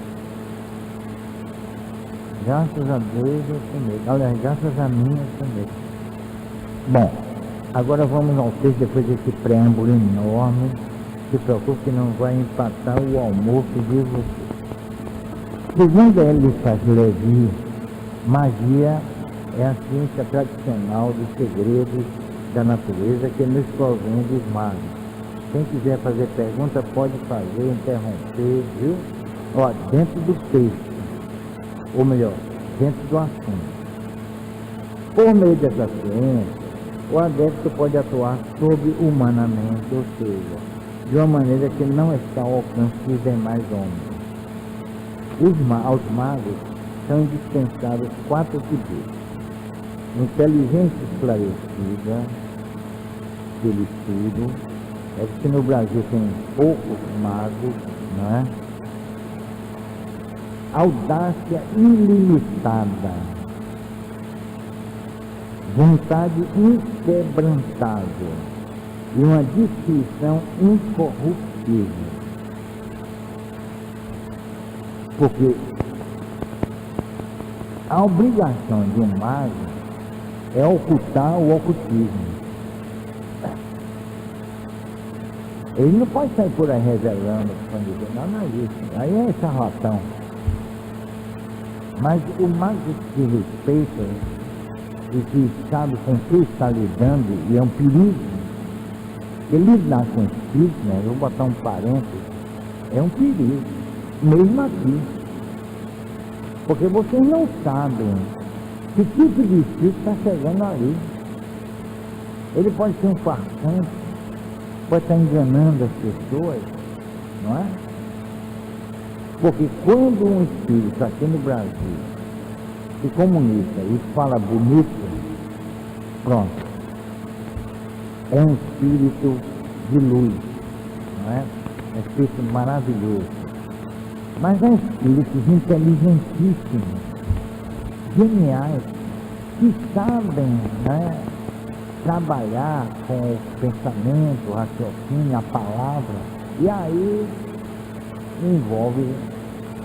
Graças a Deus eu tenho medo. Aliás, graças a mim eu tenho medo. Bom, agora vamos ao texto, depois desse preâmbulo enorme. Se preocupe que não vai empatar o almoço de você. Segundo Eliphas Levi, magia é a ciência tradicional dos segredos da natureza que nos provém dos magos. Quem quiser fazer pergunta pode fazer, interromper, viu? Ó, dentro do texto, ou melhor, dentro do assunto. Por meio dessa ciência, o adepto pode atuar sobre-humanamente, ou seja, de uma maneira que não está ao alcance dos demais homens. Aos magos são indispensáveis 4 tipos. Inteligência esclarecida, pelo estudo. É que no Brasil tem poucos magos, não é? Audácia ilimitada, vontade inquebrantável e uma discrição incorruptível. Porque a obrigação de um mago é ocultar o ocultismo. Ele não pode sair por aí revelando, não é isso. Aí é charlatão. Mas o mago que respeita e que sabe com quem está lidando, e é um perigo, ele lidar com espírito, né? Eu vou botar um parênteses, é um perigo, mesmo aqui. Porque vocês não sabem que tipo de espírito está chegando ali. Ele pode ser um farsante, pode estar enganando as pessoas, não é? Porque quando um espírito aqui no Brasil se comunica e fala bonito, pronto, é um espírito de luz, não é? É um espírito maravilhoso. Mas há espíritos inteligentíssimos, geniais, que sabem, né, trabalhar com o pensamento, o raciocínio, a palavra, e aí envolve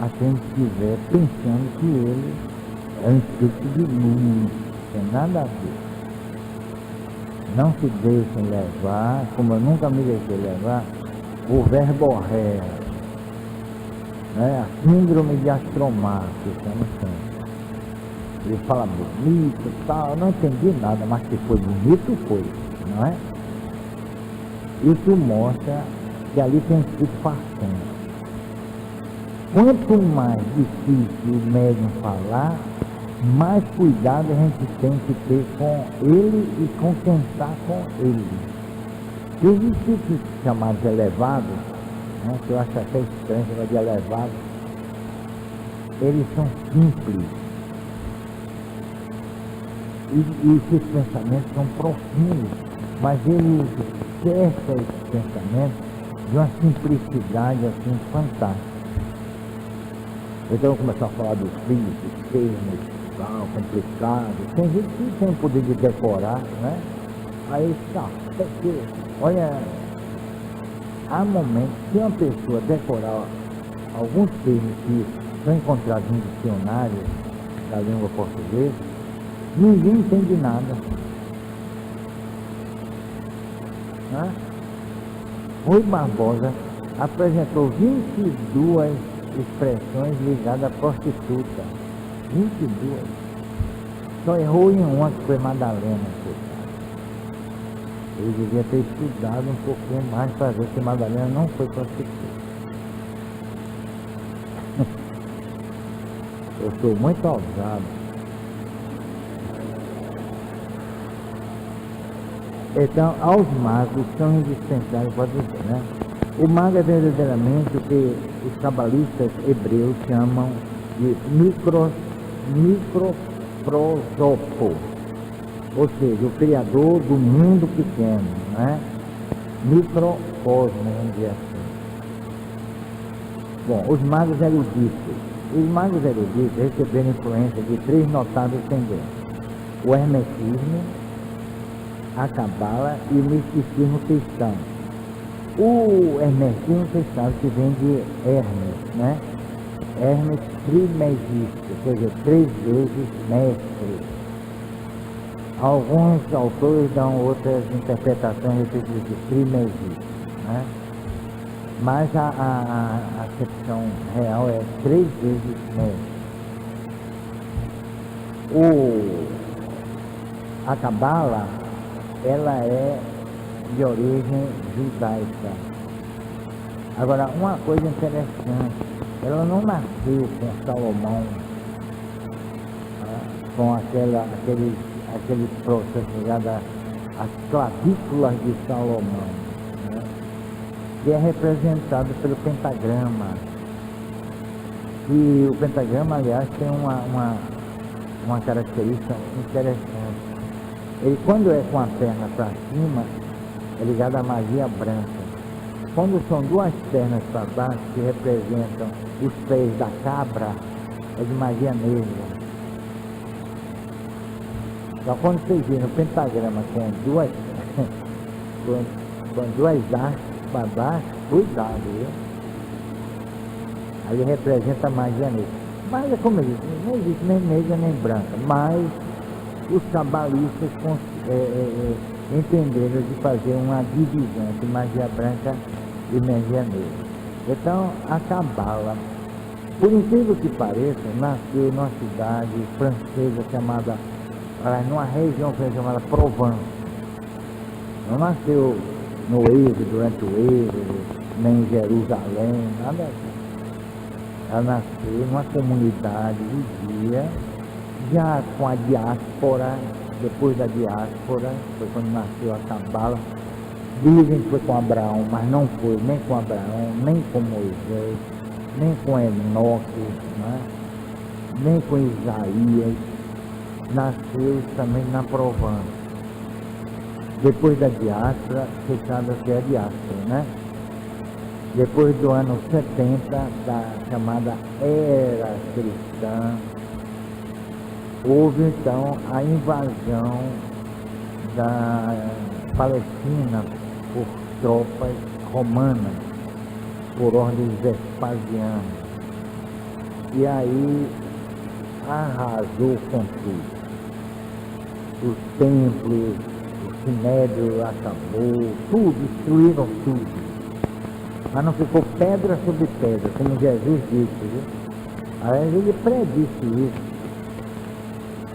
a quem estiver pensando que ele é um espírito de luz, não tem nada a ver. Não se deixem levar, como eu nunca me deixei levar, o verborrea, né? A síndrome de Astromarco, que chama assim. Ele fala bonito e tal, eu não entendi nada, mas que foi bonito, foi, não é? Isso mostra que ali tem um espírito farsante. Quanto mais difícil o médium falar, mais cuidado a gente tem que ter com ele e com quem está com ele. Os espíritos chamados elevados, né, que eu acho até estranho, chamar de elevado, eles são simples. E esses pensamentos são profundos, mas eles cercam esses pensamentos de uma simplicidade assim fantástica. Então começar a falar dos filhos, dos termos, tal, complicado. Tem gente que tem o poder de decorar, né? Aí está, porque, olha, há momentos que uma pessoa decorar alguns termos que são encontrados em dicionários da língua portuguesa, ninguém entende nada. Né? Rui Barbosa apresentou 22 expressões ligadas à prostituta. 22. Só errou em uma, que foi Madalena. Ele devia ter estudado um pouquinho mais para ver que Madalena não foi prostituta. Eu sou muito ousado. Então, aos magos são indispensáveis, pode dizer, né? O mago é verdadeiramente o que os cabalistas hebreus chamam de microprosopo, ou seja, o criador do mundo pequeno, né? Microcosmo, vamos dizer assim. Bom, os magos eruditos. Os magos eruditos receberam influência de três notáveis tendências: o hermetismo, a cabala e o misticismo cristão. O hermetismo, vocês sabem que vem de Hermes, né? Hermes trimegista, quer dizer, 3 vezes mestre. Alguns autores dão outras interpretações a respeito de trimegista, né? Mas a acepção real é 3 vezes mestre. A cabala, ela é de origem judaica. Agora, uma coisa interessante, ela não nasceu com Salomão, com aquele processo ligado às clavículas de Salomão, né? Que é representado pelo pentagrama. E o pentagrama, aliás, tem uma característica interessante. Ele, quando é com a perna para cima, é ligado à magia branca. Quando são 2 pernas para baixo, que representam os pés da cabra, é de magia negra. Então, quando vocês viram o pentagrama com 2 hastes para baixo, cuidado, viu? Aí representa a magia negra. Mas, como eu disse, não existe nem negra nem branca, mas os cabalistas entenderam de fazer uma divisão entre magia branca e magia negra. Então, a cabala, por incrível que pareça, nasceu numa cidade francesa chamada, numa região chamada Provence. Não nasceu no Êxodo, durante o Êxodo, nem em Jerusalém, nada assim. Ela nasceu numa comunidade judia, já com a diáspora. Depois da diáspora, foi quando nasceu a cabala. Dizem que foi com Abraão, mas não foi nem com Abraão, nem com Moisés, nem com Enoque, né? Nem com Isaías. Nasceu também na Provence. Depois da diáspora, você sabe o que é a diáspora, né? Depois do ano 70, da chamada Era Cristã, houve então a invasão da Palestina por tropas romanas, por ordem de Vespasiano. E aí arrasou com tudo. Os templos, o sinédrio acabou, tudo, destruíram tudo. Mas não ficou pedra sobre pedra, como Jesus disse, viu? Aí ele predisse isso,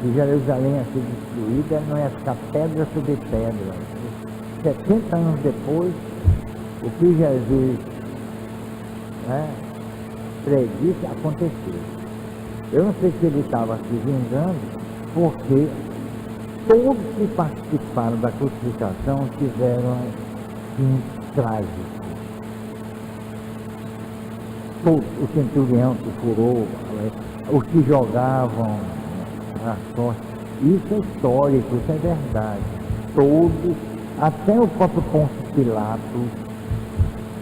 que Jerusalém ia ser destruída, não ia ficar pedra sobre pedra. 70 anos depois, o que Jesus, né, predisse aconteceu. Eu não sei se ele estava se vingando, porque todos que participaram da crucificação tiveram fim trágico. Todos, o centurião que furou, os que jogavam a sorte, isso é histórico, isso é verdade. Todos, até o próprio Pôncio Pilatos,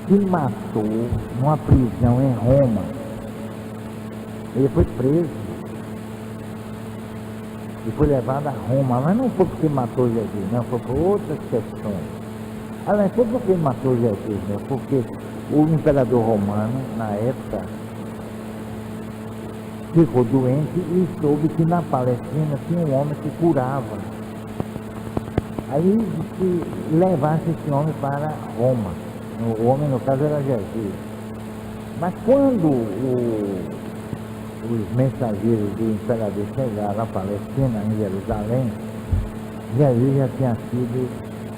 se matou numa prisão em Roma. Ele foi preso e foi levado a Roma, mas não foi porque matou Jesus, não, foi por outras questões. Aliás, foi porque matou Jesus, né? Porque o imperador romano, na época, ficou doente e soube que na Palestina tinha um homem que curava. Aí que levasse esse homem para Roma. O homem, no caso, era Jesus. Mas quando os mensageiros do imperador chegaram à Palestina, em Jerusalém, Jesus já tinha sido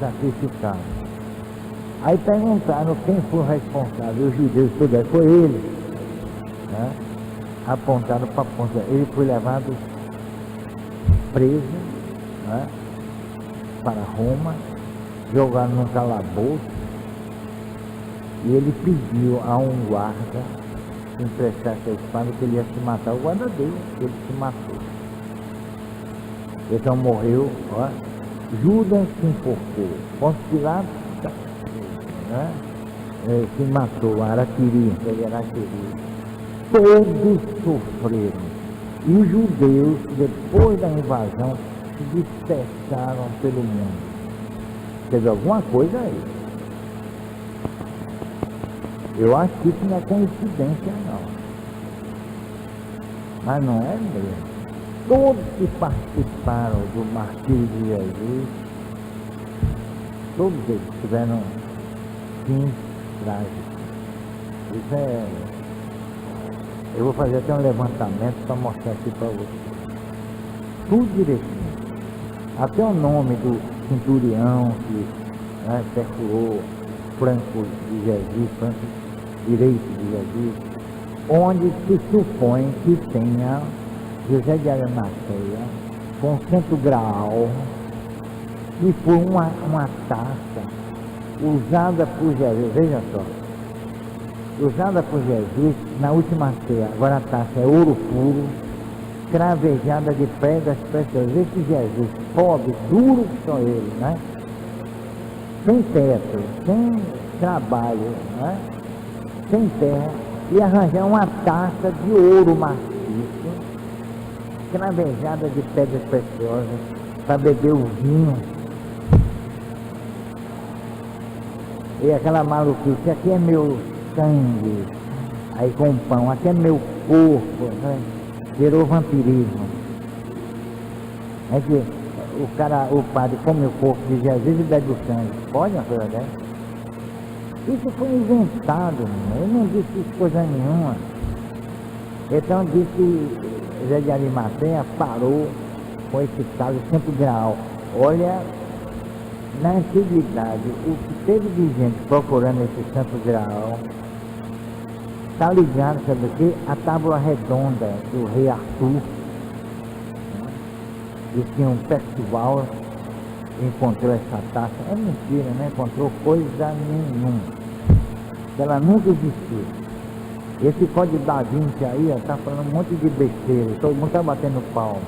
sacrificado. Aí perguntaram quem foi o responsável, os judeus souberam, foi ele, né? Apontaram para a ponta, ele foi levado preso, né, para Roma, jogaram num calabouço e ele pediu a um guarda que emprestasse a espada, que ele ia se matar. O guarda dele, ele se matou. Então morreu, ó. Judas se enforcou. Pôncio Pilatos, né? Se matou, Araquiri, ele era Araquiri. Todos sofreram. E os judeus, depois da invasão, se dispersaram pelo mundo. Teve alguma coisa aí. Eu acho que isso não é coincidência, não. Mas não é mesmo. Todos que participaram do martírio de Jesus, todos eles tiveram fins trágicos. Isso é... Eu vou fazer até um levantamento para mostrar aqui para vocês. Tudo direitinho. Até o nome do centurião que perfurou Franco de Jesus, Franco direito de Jesus, onde se supõe que tenha José de Arimateia com Santo Graal, que foi uma taça usada por Jesus, veja só, usada por Jesus na última ceia. Agora a taça é ouro puro, cravejada de pedras preciosas. Esse Jesus, pobre, duro que só ele, né? Sem teto, sem trabalho, né? Sem terra, e arranjar uma taça de ouro maciço, cravejada de pedras preciosas, para beber o vinho. E aquela maluquice, aqui é meu sangue, aí com o pão, aqui é meu corpo, né? Virou vampirismo. É que o padre come o corpo de Jesus e bebe o sangue. Pode uma coisa dessa? Isso foi inventado, eu não disse coisa nenhuma. Então disse que José de Arimateia parou com esse tal de Santo Graal. Olha, na antiguidade, o que teve de gente procurando esse Santo Graal está ligado, sabe o quê? A tábua redonda do rei Arthur. E tinha um festival, encontrou essa taça. É mentira, né? Encontrou coisa nenhuma. Ela nunca existiu. Esse Código da Vinci aí, está falando um monte de besteira. Todo mundo está batendo palma.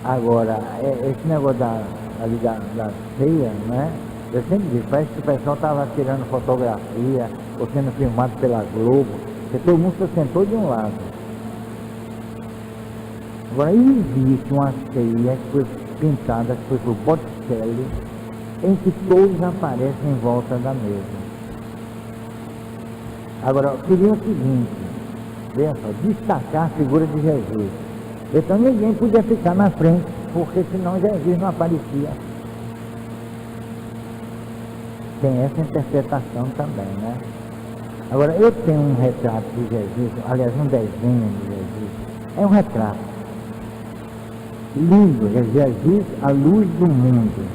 Agora, esse negócio da ceia, né? Eu sempre digo, parece que o pessoal estava tirando fotografia ou sendo filmado pela Globo, porque todo mundo se sentou de um lado. Agora, existe uma ceia que foi pintada, que foi por Botticelli, em que todos aparecem em volta da mesa. Agora, eu queria o seguinte, veja só, destacar a figura de Jesus. Então ninguém podia ficar na frente, porque senão Jesus não aparecia. Tem essa interpretação também, né? Agora, eu tenho um retrato de Jesus, aliás, um desenho de Jesus. É um retrato lindo, é Jesus, a luz do mundo.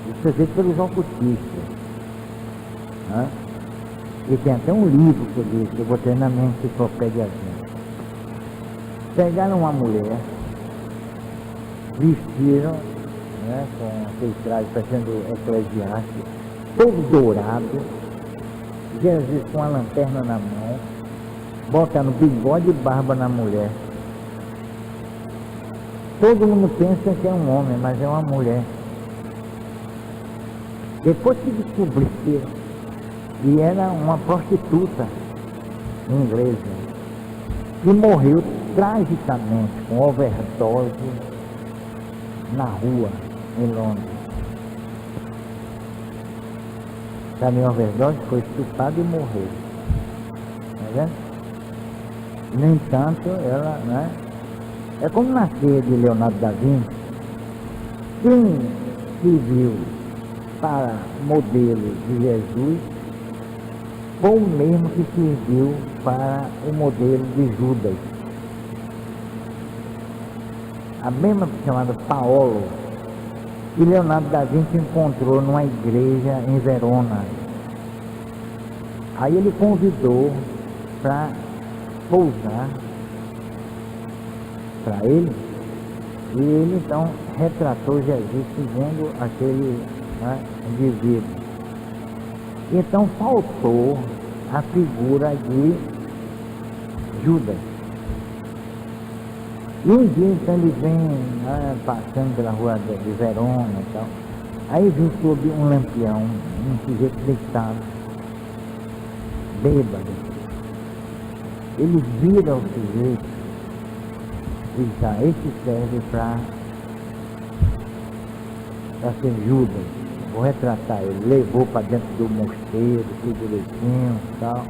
Isso é feito pelos ocultistas, né? E tem até um livro sobre isso, que eu botei na minha enciclopédia. Pegaram uma mulher, vestiram, né, com aquele traje parecendo eclesiástico, todo dourado, Jesus com a lanterna na mão, botaram bigode e barba na mulher. Todo mundo pensa que é um homem, mas é uma mulher. Depois que descobriram, e era uma prostituta inglesa, que morreu tragicamente com overdose na rua, em Londres. Sabe, em overdose, foi estuprada e morreu. Tá vendo? No entanto, ela, né? É como na ceia de Leonardo da Vinci. Quem se viu para modelo de Jesus foi o mesmo que serviu para o modelo de Judas. A mesma chamada Paolo, que Leonardo da Vinci encontrou numa igreja em Verona. Aí ele convidou para pousar para ele E ele então retratou Jesus segundo aquele, né, indivíduo. Então faltou a figura de Judas. E um dia então ele vem, né, passando pela rua de Verona e tal. Aí viu sob um lampião, um sujeito deitado, bêbado. Ele vira o sujeito e diz, esse serve para ser Judas. Vou retratar ele. Levou para dentro do mosteiro, tudo direitinho e tal.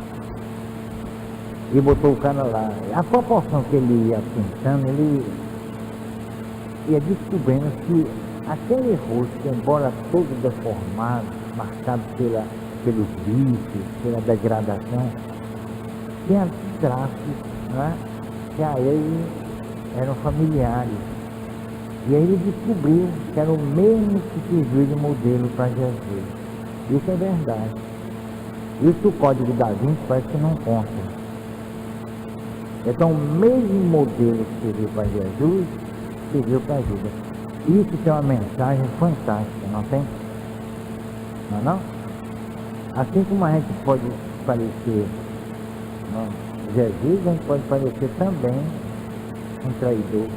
E botou o cara lá. A proporção que ele ia pintando, ele ia descobrindo que aquele rosto, embora todo deformado, marcado pelos vícios, pela degradação, tinha traços, né, que a ele eram familiares. E aí ele descobriu que era o mesmo que serviu de modelo para Jesus. Isso é verdade. Isso o Código da Vinci parece que não conta. Então o mesmo modelo que serviu para Jesus, serviu para Judas. Isso tem uma mensagem fantástica, não tem? Não é não? Assim como a gente pode parecer, não, Jesus, a gente pode parecer também um traidor.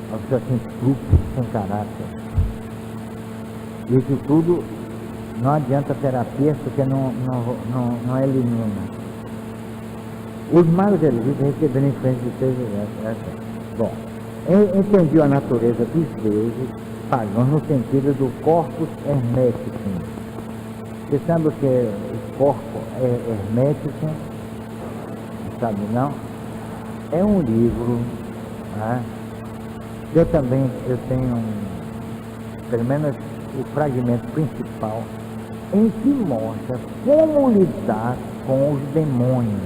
Uma pessoa sem escrúpulos, sem caráter. Isso tudo não adianta terapia porque não elimina. Os mais eleitos receberam influência de seus diversos. Bom, entendi a natureza dos deuses pagãos no sentido do corpus hermeticum. Você sabe o que é o corpo hermético? Não sabe não? É um livro, né? Eu tenho pelo menos o fragmento principal, em que mostra como lidar com os demônios.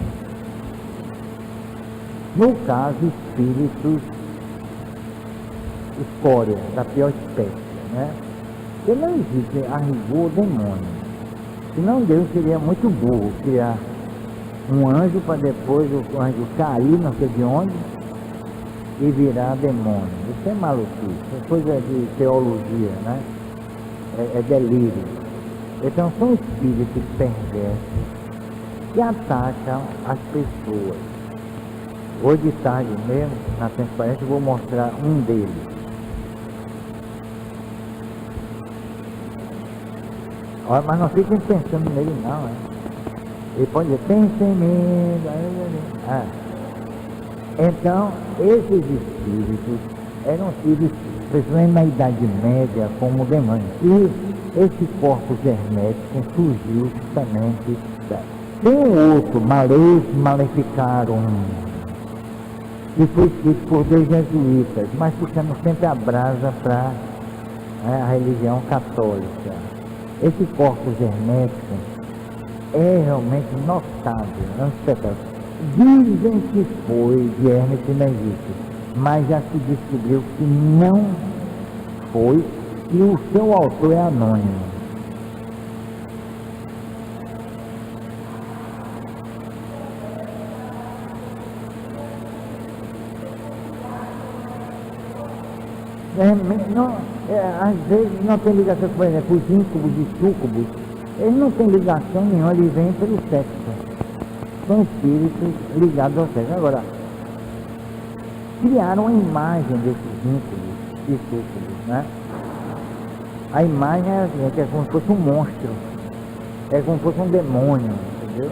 No caso, espíritos escória, da pior espécie, né? Porque não existe a rigor demônio. Senão Deus seria muito burro criar um anjo para depois o anjo cair, não sei de onde, e virar demônio. Isso é maluquice, é coisa de teologia, né? É delírio. Então são espíritos perversos que atacam as pessoas. Hoje de tarde mesmo, na transparência, eu vou mostrar um deles. Olha, mas não fiquem pensando nele não, Ele pode dizer, pense em mim. Então, esses espíritos eram tidos, principalmente na Idade Média, como demônios. E esse corpus hermético surgiu justamente. Tem um outro, Males Maleficarum, que foi escrito por dois jesuítas, mas puxando sempre a brasa para a religião católica. Esse corpus hermético é realmente notável, é um espetáculo. Dizem que foi de Hermes Trismegisto, mas já se descobriu que não foi e o seu autor é anônimo. Às vezes não tem ligação, por exemplo, os íncubos e súcubos, eles não têm ligação nenhuma, eles vêm pelo sexo. São espíritos ligados ao sexo. Agora, criaram a imagem desses íncubos e súcubos, né? A imagem é como se fosse um monstro, é como se fosse um demônio, entendeu?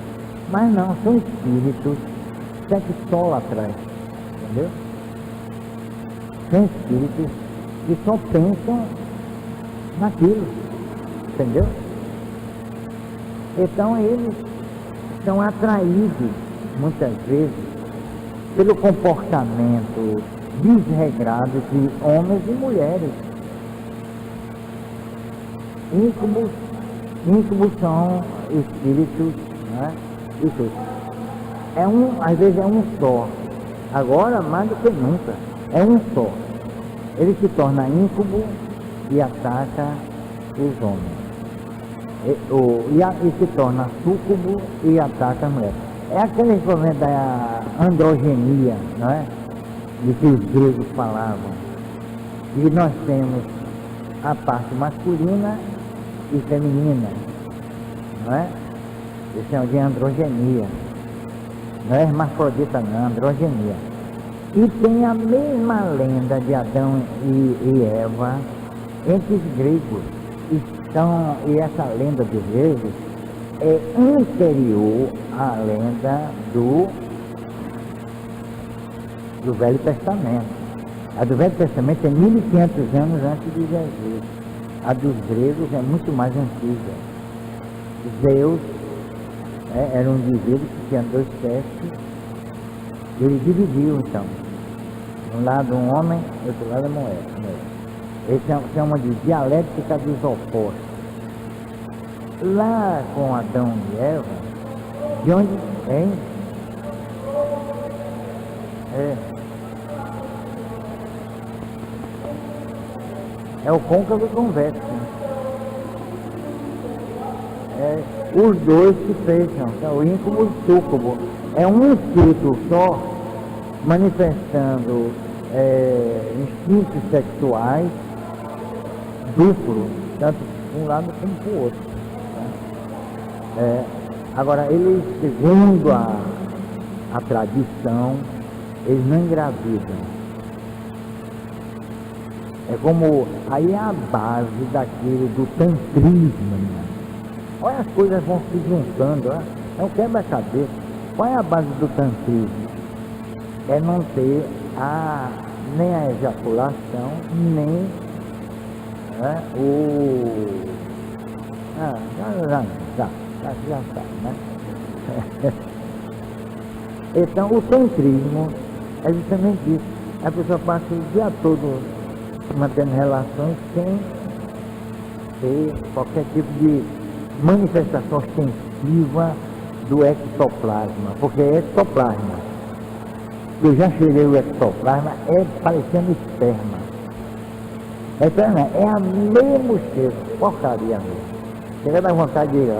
Mas não, são espíritos sexólatras, entendeu? São espíritos que só pensam naquilo, entendeu? Então eles são atraídos, muitas vezes, pelo comportamento desregrado de homens e mulheres. Íncubos são espíritos, né? Isso. Às vezes é um só. Agora, mais do que nunca, é um só. Ele se torna íncube e ataca os homens. E se torna súcubo e ataca a mulher. É aquele problema da androgenia, não é? de que os gregos falavam. E nós temos a parte masculina e feminina, não é? Eles chamam de androgenia. Não é hermafrodita, não, androgenia. E tem a mesma lenda de Adão e Eva entre os gregos. Então, e essa lenda dos gregos é anterior à lenda do Velho Testamento. A do Velho Testamento é 1500 anos antes de Jesus. A dos gregos é muito mais antiga. Zeus era um indivíduo que tinha dois sexos. Ele dividiu, então. De um lado um homem, do outro lado a mulher. Eles chamam de dialética dos opostos. Lá com Adão e Eva, de onde, hein? É o côncavo convexo. Os dois se fecham, o íncubo e o súcubo. É um espírito só, manifestando instintos sexuais duplos, tanto de um lado como para o outro. Tá? Agora, eles, segundo a tradição, eles não engravidam. É como, aí é a base daquilo do tantrismo, né? Olha, as coisas vão se juntando, ó. É um quebra-cabeça. Qual é a base do tantrismo? É não ter nem a ejaculação, nem já está, né? Então, o tantrismo é justamente isso. A pessoa passa o dia todo mantendo relações sem ter qualquer tipo de manifestação ostensiva do ectoplasma, porque é ectoplasma. Eu já cheirei o ectoplasma, é parecendo esperma. Então, é a mesmo cheiro, porcaria mesmo. Chega a dar vontade de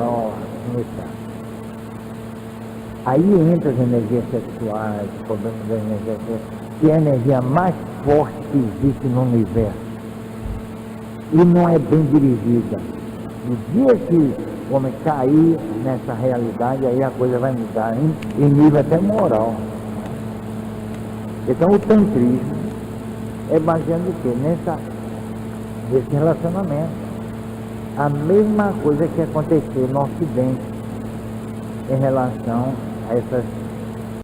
aí entra as energias sexuais, problemas da energia sexual, que é a energia mais forte que existe no universo. E não é bem dirigida. No dia que o homem cair nessa realidade, aí a coisa vai mudar em nível até moral. Então o tantrismo é baseado no quê? Nesse relacionamento. A mesma coisa que aconteceu no Ocidente em relação a essas